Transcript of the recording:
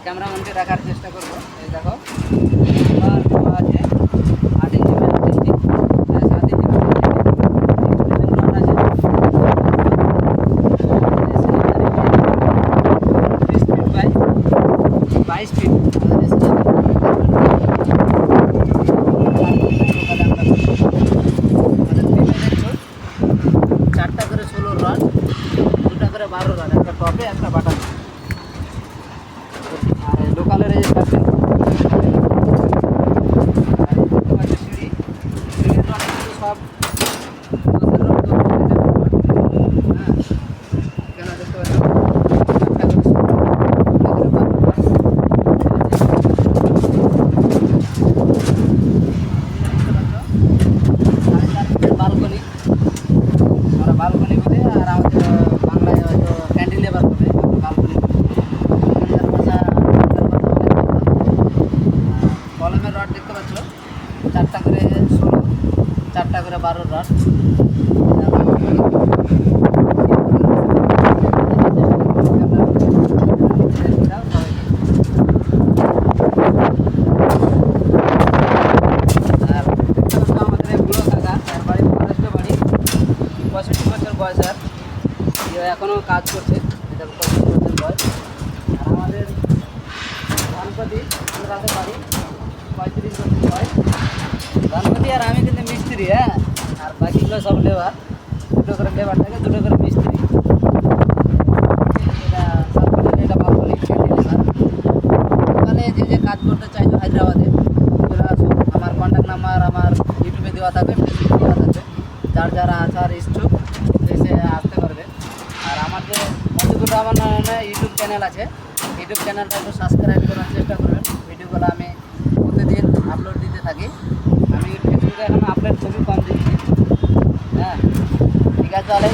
ক্যামেরাম্যানকে রাখার চেষ্টা করবো। এই দেখো আর আছে 8 ইঞ্চি 8 ইঞ্চি 7 ইঞ্চি রড আছে 30 ফিট বাই 22 ফিট। চারটা করে 16 রড, দুটা করে 12 রড, একটা টপে একটা বাটার। আর লোকালের এই থাকবে সিঁড়ি, সিঁড়ির রড কিন্তু সব দশের রড তো হ্যাঁ কেন দেখতে পাচ্ছ চারটা করে 16 বালকনি, আমরা বালকনি বলি, আর আমাদের বাংলায় হয়তো ক্যান্টিলেভার বলে, বালকনি কলমের রড দেখতে পাচ্ছ, চারটা করে 16, চারটা করে 12 রড। আর আমাদের এই বুড়ো কাকা, তার বাড়ি ফরেস্ট বাড়ি, 65 বছর বয়স, আর এখনও কাজ করছে, এটা 65 বছর বয়স। আর আমাদের গণপতি রাতে বাড়ি 35 বছর বয়স। গণপতি আর আমি কিন্তু মিস্ত্রি, হ্যাঁ, আর বাকিগুলো সব লেবার, দুটো করে লেবার থাকে, দুটো করে মিস্ত্রি। এটা সাতপালি, এটা বাবুলি লেবার। ওখানে যে যে কাজ করতে চাইছো হায়দ্রাবাদে, ওরা সব আমার কন্ট্যাক্ট নাম্বার আমার ইউটিউবে দেওয়া থাকবে, ফেসবুকে দেওয়া থাকবে, যার যারা আসার ইচ্ছুক এসে আসতে পারবে। আর আমার যে মধুপুর রহমান নামে ইউটিউব চ্যানেল আছে, ইউটিউব চ্যানেলটা একটু সাবস্ক্রাইব করার চেষ্টা করবেন। ভিডিওগুলো আমি প্রতিদিন আপলোড দিতে থাকি। আমি ফেসবুকে এখন আপলোড খুবই কম দিচ্ছি, হ্যাঁ। ঠিক আছে, তাহলে